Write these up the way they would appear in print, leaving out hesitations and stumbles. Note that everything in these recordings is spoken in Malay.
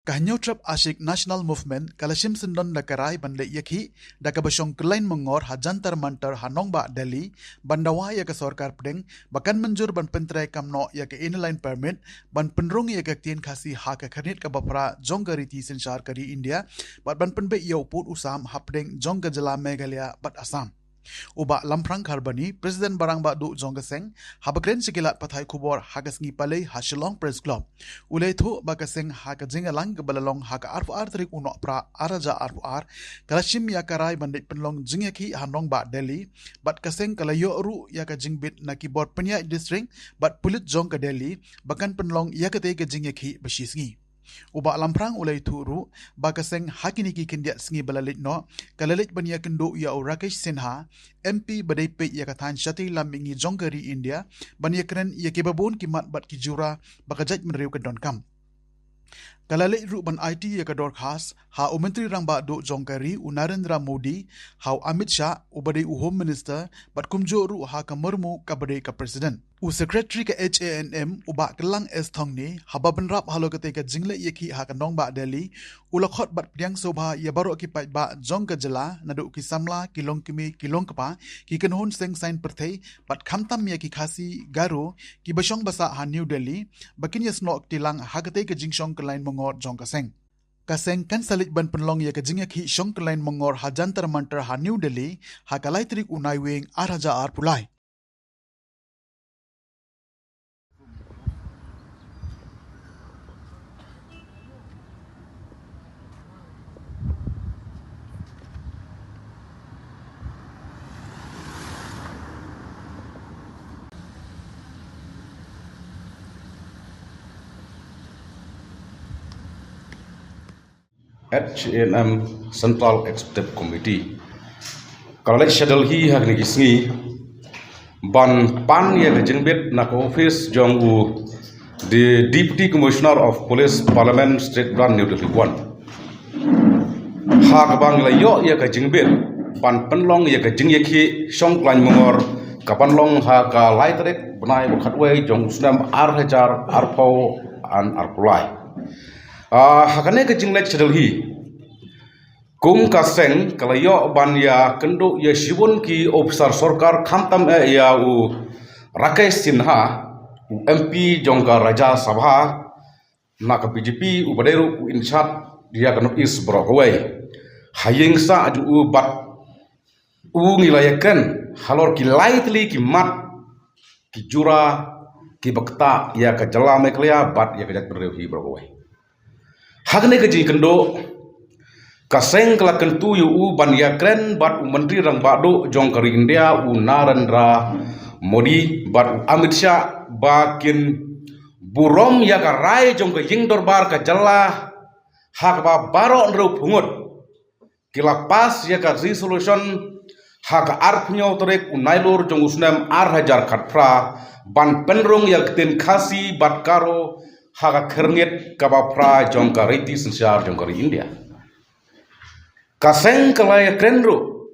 Kahanyotrap Ashik National Movement kalashim sindon nakarai bandle yakhi dakabashong kelain mengor hajantar mantar hanongba Delhi bandawa ya ke sorkar pedeng bahkan menjur ban pentrai kamno ya ke inline permit ban penrung ya ke tien khasi ha ke khanit ka bapra jonggariti sinchar kari India ban penbe ya uput usam hapdeng jongga jela Meghalaya bat Assam. Uba lamprang karbani Presiden barang badu jonggaseng habakren sikilat pathai kubor hagasngi palei hasilong press club ulai thu bakaseng hakajingalang kebalalong haka arfu ar trik unok pra araja arfu ar kalashim yakarai bandit penlong jingyaki hanong ba Delhi bat kaseng kalayo ru yaka jingbit na keyboard penya district bat pulit jong ke Delhi bahkan penlong yakate ke jingyaki besisngi uba lamprang ulai turu bakaseng hakiniki kindia sngi balalit no kalalit bania kendo ya Rakesh Sinha MP badai pe ya kathan shati lamingi jongkari India bania kren ya kebabon kimat bat kijura bakajat menriu ke donkam kalalit ru ban IT ya kador khas ha menteri rang ba do jongkari Narendra Modi ha Amit Shah ubadai Home Minister bat kumjo ru ha kamermu kabadai ka President Secretary ke HANM uba kelang es thong ni haba benrap halo ketika jingle yeki ha kanong ba Delhi ulakhot bat piang sobha ya baro ki pai ba jong ka jela nadu ki samla kilong kimi kilong kapa ki kanhon seng sign perthei bat khamtam ya ki khasi garo ki basong basa ha New Delhi bakin yasno tilang ha ketika jingshong ke lain mongor jong ka seng kaseng kan salit ban penlong ya ke jingeki shong ke lain mongor ha jantar mantar ha New Delhi ha kalai trik unai wing araja ar pulai HANM Central Executive Committee. Kalau schedule hi hak ni kisngi ban pan ya kejingbet nak office jongu the Deputy Commissioner of Police Parliament State Brand New Delhi 1. Hak bang layo ya kejingbet ban penlong ya kejing yaki song klan mengor kapan long hak laitret benai bukatway jong usnam arhajar arpau an arpulai. Hakane kejing lek schedule hi kum kaseng kalayo ban ya kendo ya shibun ki officer sorkar khamtam ya u Rakesh Sinha MP jongka Raja Sabha nak BJP ubaderu inchat dia kanok is brokaway hayeng sa aju bat ngilayakan halor ki lightly ki mat ki jura ki bakta ya ka jala Meghalaya bat ya kajat bereu hi brokaway hakne kejing kendo kaseng kelakan tu yu ban ya kren bat menteri rang bado jongkari India Narendra Modi bat Amit Shah bakin burom ya ka rai jongka ying dorbar ka jala hak ba baro ndro pungut kila pas ya ka resolution hak arpnyo torek unailur jong usnam arhajar khatpra ban penrong ya kten khasi bat karo hak kernget kabapra jongka riti sensyar jongkari India kaseng kalaya krenru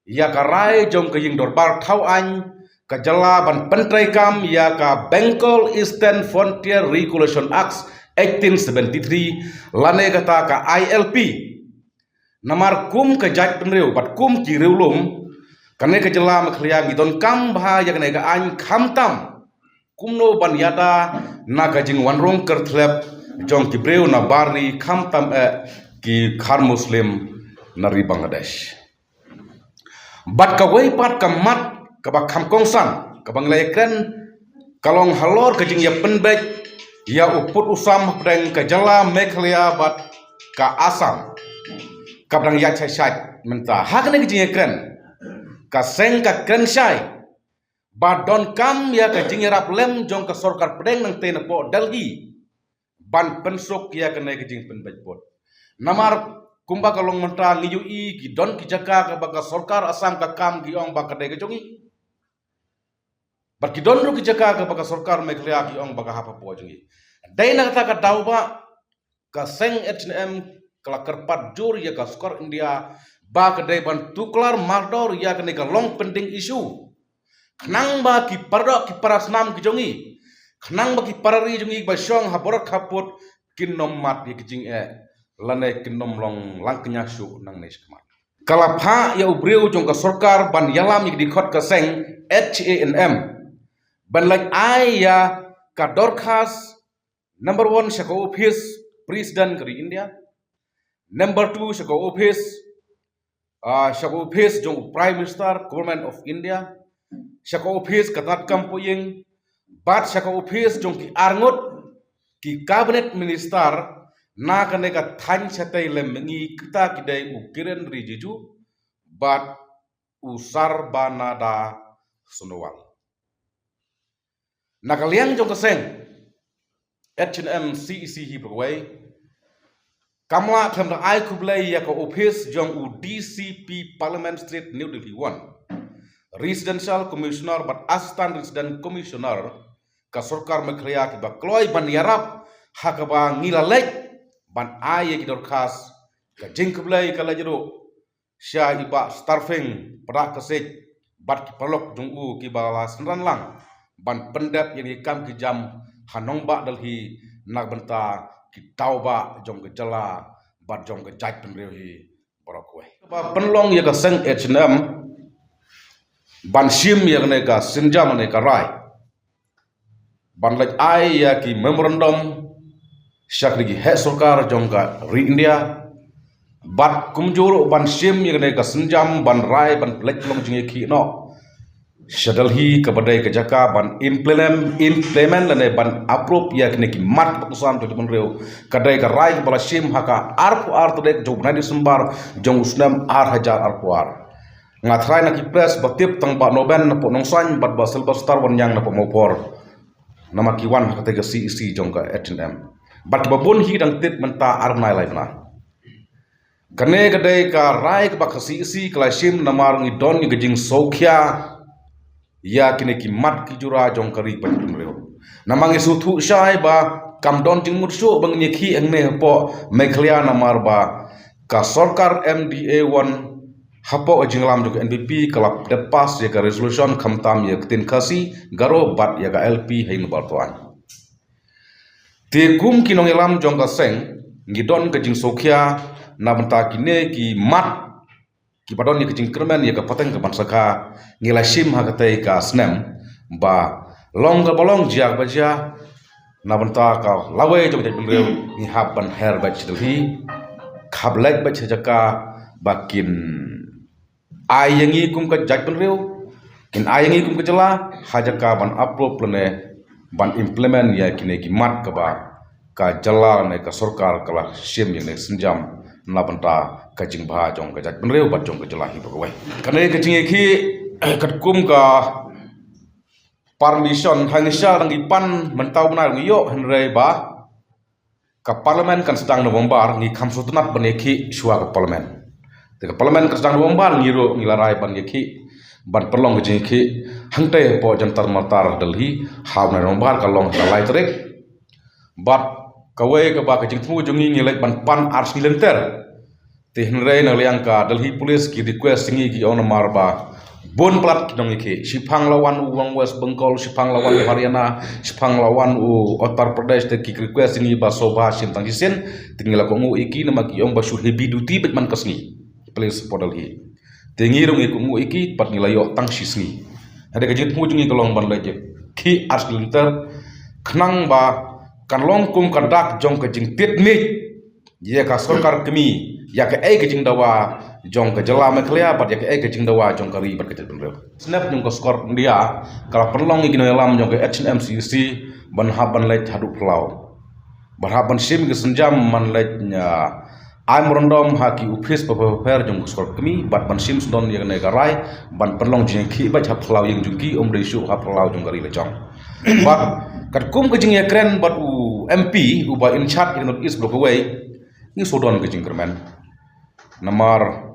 ya karai jong ke ying dorbar thau an kajala ban pentrai kam ya ka Bengal Eastern Frontier Regulation Act 1873 lane kata ka ILP namar kum ka jaj penreu bat kum ki reulum kane kajala Meghalaya gidon kam bha ya kane ka an khamtam kumno ban yada na ka jing wanrong kertlep jong ki breu na bari khamtam ki khar muslim nari Bangladesh. Bat kawai pat kamat kabak kamkongsan kabang layakren kalong halor kajing ya penbek ya uput usam pedang kajala Meghalaya bat ka Assam kabang ya chai menta hakne kajing yakren kaseng ka kren syai bat don kam ya kajing rap lem jong ka sorkar pedang nang tena po Delhi ban pensok ya kene kajing penbek pot namar kumba kalong mentra ngiyu i ki don ki jaka ka baka sorkar Assam ka kam ki ong baka dege jongi bat ki don ru ki jaka ka baka sorkar Meghalaya ki ong baka hapa po jongi dai na kata ka dauba ka seng HNM kala kerpat jur ya ka skor India ba ka dai ban tuklar mardor ya ka ne ka long pending issue khnang ba ki pardo ki parasnam ki jongi khnang ba ki parari jongi ba syong haborok haput kinom mat ye kijing lane kinom long lang kenyak su nang nes kemat kalapha ya ubreu jong ka sarkar ban yalam ik dikhot ka seng HANM ban like ai ya ka dorkhas number 1 shako office president kari India, number 2 shako office jong prime minister government of India, shako office katat kampoying bat shako office jong ki arngot ki cabinet minister na kane ka than chatai lemengi kita kidai ukiren rijiju bat usar banada sunowal nakaliang jong kaseng HNM CEC hi berway kamla tham da ai kublai ya ka office jong u DCP Parliament Street New Delhi 1 residential commissioner but assistant resident commissioner ka sarkar mekhria ki ba kloi ban yarap hakaba ngilalek ban ai ki dorkas ka jing kublai ka lajero sha iba starving pada kasej bat ki palok jong u ki bala sanran lang ban pendap yang ikam ki jam hanong ba dalhi nak benta ki tauba jong ke jala bat jong ke jait penreu hi borokwe ba penlong ya ka seng HNM ban sim ya ne ka sinjam ne ka rai ban lek ai ya ki memorandum syakri he sarkar jong ka ri India bat kumjur ban sim ya ne ka sinjam ban rai ban lek long jing ki no Shadalhi kabadai kejaka ban implement lane ban approve ya kene ki mat keputusan to jepun reu kadai ka rai bala sim haka arpu artu dek jog na Desember jong usnam hajar arpuar ngatrai na ki press batip tang ba noben na po nongsan bat ba silverstar wan yang na po mopor nama ki wan kate ka CEC jong ka HNM bat babun hi dang tit menta arnai lai na kane kadai ka rai ka CEC kala sim namar ngi don ni gejing sokhya ya kini ki mat ki jura jong kari pat penreu namang isu thu shai ba kam don jing mursu bang ni khi angne po mekhlia namar ba ka sarkar MDA 1 hapo jinglam jog NPP kalap det pas ya ka resolution khamtam ya tin khasi garo bat ya ka LP hein bartuan te kum ki nong elam jong ka seng ngidon ka jing sokhya na banta kine ki mat ki padon ni kecing kermen ya ka pateng ka bansaka ngila sim ha katai ka snem ba long ka bolong jiak baja na banta ka lawe jog jai penreu ni haban her ba chidhi khablek ba chajaka bakin ayangi kum ka jai penreu kin ayangi kum ka jala hajaka ban approve plane ban implement ya kine ki mat ka ba ka jala ne ka sarkar kala sim yang ne senjam na banta kajing bah jong kajat penreu bat jong kejalahi berwai kane kajing ki katkum ka permission hangisha nang ipan mentau benar ngiyo henrei ba ka parlimen kan sedang November ngi khamsutunat baneki shua ka parlimen te ka parlimen kan sedang November ngiro ngilarai ban yeki ban perlong kajing ki hangte po jantar matar Delhi haw na November ka long ka lai trek bat kawe ka ba kajing thu jongi ngilek ban pan ars militer Tihnrei na liang ka Delhi police ki request singi ki on marba bon plat dong iki Sipang lawan uang West Bengal Sipang lawan Haryana Sipang lawan Uttar Pradesh te ki request singi ba soba sim tang hisen tinggal ko ngu iki nama ki om ba su heavy duty bet man kasni police po Delhi tingi rong iku ngu iki pat ngilayo tang sisni ada kajit mu jungi kolong ban leje ki ars linter khnang ba kan long kum kadak jong kajing tit mi ye ka sarkar kemi ya ke ai kejing dawa jong ke jela mekhlia bat ya ke ai kejing dawa jong kari bar kecil penreu snap jong ke skor dia kala perlong igino lam jong ke HNM CEC ban haban leit hadu pulau ban haban sim ke senjam man leit nya ai morondom haki upis paper jong skor kemi bat ban sim don ya ne garai ban perlong jing ki ba chap pulau yang jungki om resu ha pulau jong kari lecong bat kat kum kejing ya kren bat u MP u ba in charge in East Blockaway ni sodon kejing kermen namar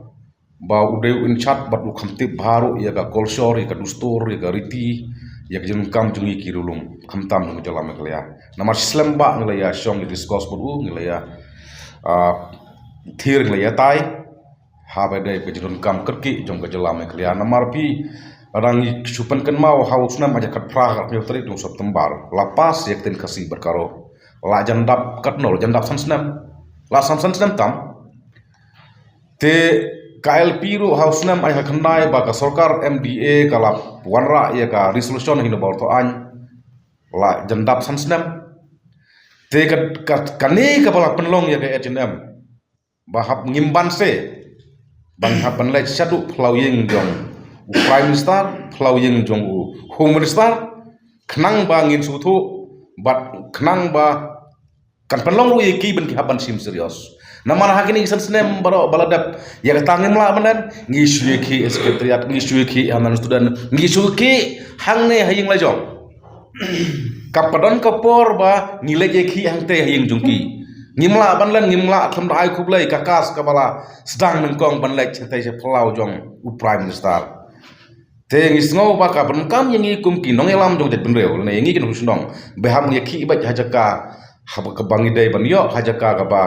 ba udah in chat bat lu khamtip baru ya ka kolsor ya ka dustur ya ka riti ya ka jeng kam jungi kirulum khamtam jung jala meklya namar islam ba ngelaya shong discuss bu ngelaya thir ngelaya tai ha ba dai ka jeng kam kerki jong ka jala meklya namar pi orang supan kan mau hausna maja kat pra ka teri dong September lapas ya ten kasi berkaro la jandap katnol jandap sansnam la sansnam tam te KLP ru hausnam ai haknai ba ka sarkar MDA kala wanra ya ka resolution hino borto an la jandap sansnam te kane ka bala penlong ya ka HNM bahap ngimban se bang hapan lai syadu plau yeng jong prime minister plau yeng jong home minister khnang ba ngin su thu bat khnang ba kan penlong lu ki ben ki hapan sim serius namana hakini isan snem baro baladap ya tangim la manan ngi shu ki sekretariat ngi shu ki hanan student ngi shu ki hangne haying la jong kapadon kapor ba nilai ki hangte haying jongki ngimla banlan ngimla tham dai khublai kakas kabala sedang mengkong banlai centai se plau jong u prime minister te ngisngo ba ka benkam yang ikum ki nong elam jong det benreu ne yangi kin husnong beham ye ki ba hajaka hab ka bangi dai ban yo hajaka ka ba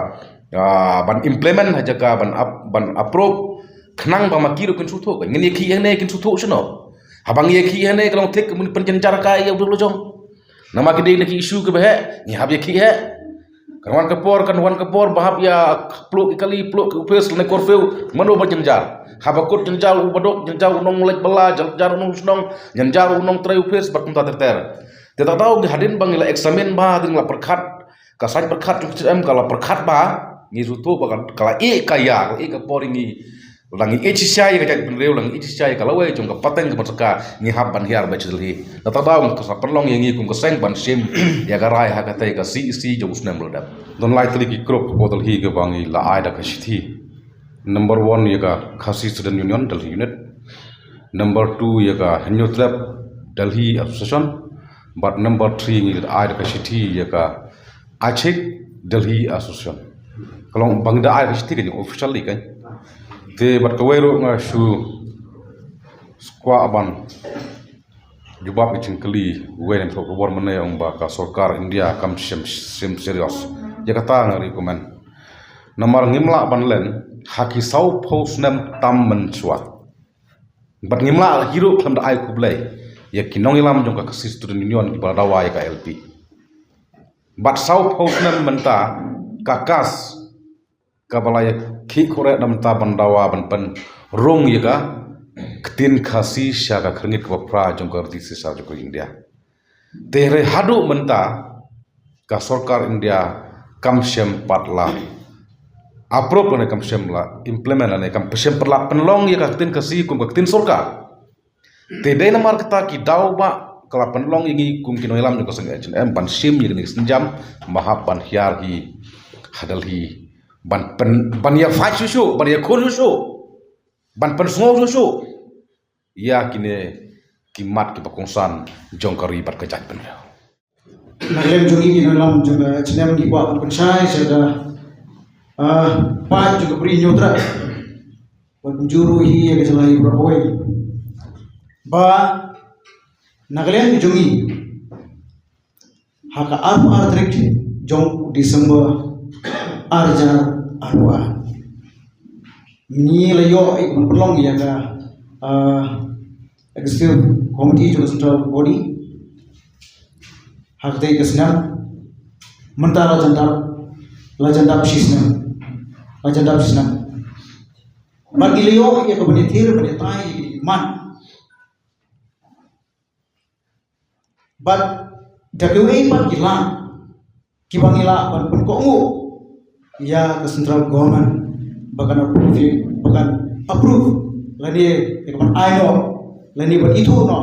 ban implement hajaka ban approve khnang ba makiru kin sutho ka ngin ye ki ne kin sutho sno habang ye ki ne kalong thek mun penjenjar ka ye bulu jong nama ki dei ne ki issue ke behe ni hab ye ki he kan wan kapor bahap ya pluk kali pluk upes ne korfeu mano berjenjar habakut jenjar ubadok jenjar unong lek bala jenjar unong snong jenjar unong trai upes berkunta terter tidak tahu hadin bangila eksamen ba hadin la perkhat kasai perkhat em kala perkhat ba ngi rutu ba kala kaya kapor ngi langi ichisai ka jak penreu langi ichisai kala we jong ka pateng ka masaka ngi haban hiar ba chilhi tidak tahu ka perlong yang ngi kum ka seng ban sim ya garai ha ka tai ka si jong usnam lodap don lai tli ki krop bodol hi ga bangi la ai da ka shithi number 1 ya ka khasi student union Delhi unit number 2 ya ka hanyo trap Delhi association but number 3 ngi ai da ka shithi ya ka achik Delhi association kalong bangda ai ka shithi ka officially kan te bat kawero nga shu skwa aban jubab ichin kali wen to ko bor mane ong ba ka sarkar India kam sim serious ya kata nga recommend namar ngimla ban len haki sau post nam tam men chwa bat ngimla hero kham da ai kublai ya kinong ilam jong ka student union ki badawa ya ka LP bat sau post nam menta kakas kabalaya ki kore dam ta bandawa ban pen rong yaga ktin khasi syaga khringit ko pra jong ka rti sa joko India tere hadu menta ka sarkar India kamsem patla approve ne kamsem la implement ne kamsem patla penlong yaga ktin khasi kum ka ktin sarkar te dei namar kata ki dau ba kala penlong yangi kum kinoilam joko sang HNM ban sim yeng senjam mahap ban hiar hi hadal hi ban ya fat susu ban ya khun susu ban pen sngo susu ya kine kimat ki pakongsan jongkari bat kejat pen nalem jongi ni nalam juga chnem ni ba pensai seda pa juga beri nyotra penjuru hi ya selai beroi ba nagalem jongi haka ar trek jong Desember arja arwa ni layo ik belong ya ga executive committee jo central body hak dei kesna mentara jandap sisna bagi layo ya ke benetir benetai man but dakwe pat kilang kibangila ban penkongu ya ke central government bahkan approve lani ekman aino lani ban itu no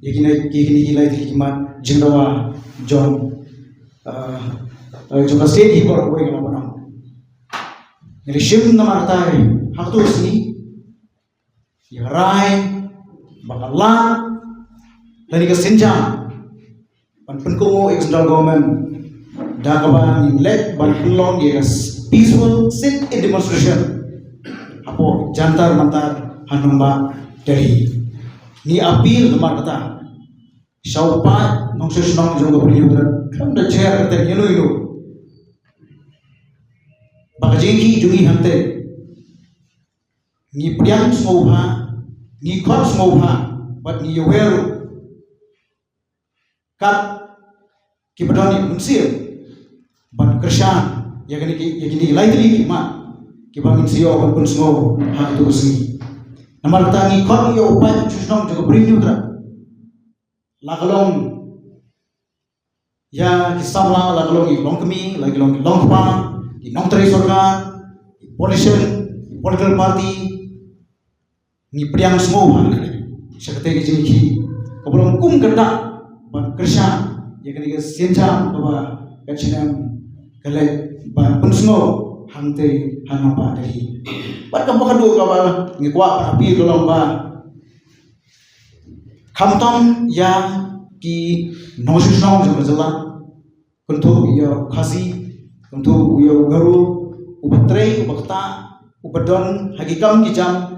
yegini gilai kimat jendawa John juga state hi kor boy ngala bana ni shim na martai haktu sini ya rai bakalan lani ke senjang ban penkomo central government Dakaban in led but long years peaceful sit in demonstration apo jantar mantar hanumba dari ni appeal nomor kata saupa nong sesunong jogo priyodan kam da chair kata yelo bakajengi jungi hante ni priang smobha ni khot smobha but ni yoweru kat kibadani munsil ban kershan ya gini laitri ki ma ki bangin siyo ban pun semua hak tu sini namar tangi kon yo upan chusnong juga berinyu tra lagalong ya kisamla lagalong i long kemi lagalong long pa i nong teri sorga i political party ni priang semua sekete ki jiki kabulong kum ganda ban kershan ya gini ke senjam baba kachinam kale ban pun semua hangte hangapa dari barka bakadu kaba ngikwa api dolong ba kamtom ya ki noshishong jala kuntu ya khasi kuntu ya garu ubatrei ubakta ubadon hagikam ki jam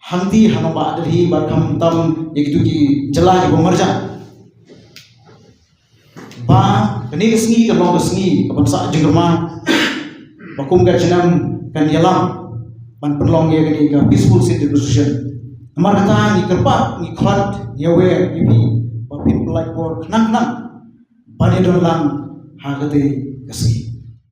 hangti hangapa dari barkam tam yakitu ki jala ki bomarja ba kani kesni kalong kesni kabangsa jenggerman bakum ga jenam kan yalam ban perlong ya kani ga peaceful city solution amar kata ni kerpat ni khat ya we ibi bapin pelai por khnang bani don lang ha gate kesni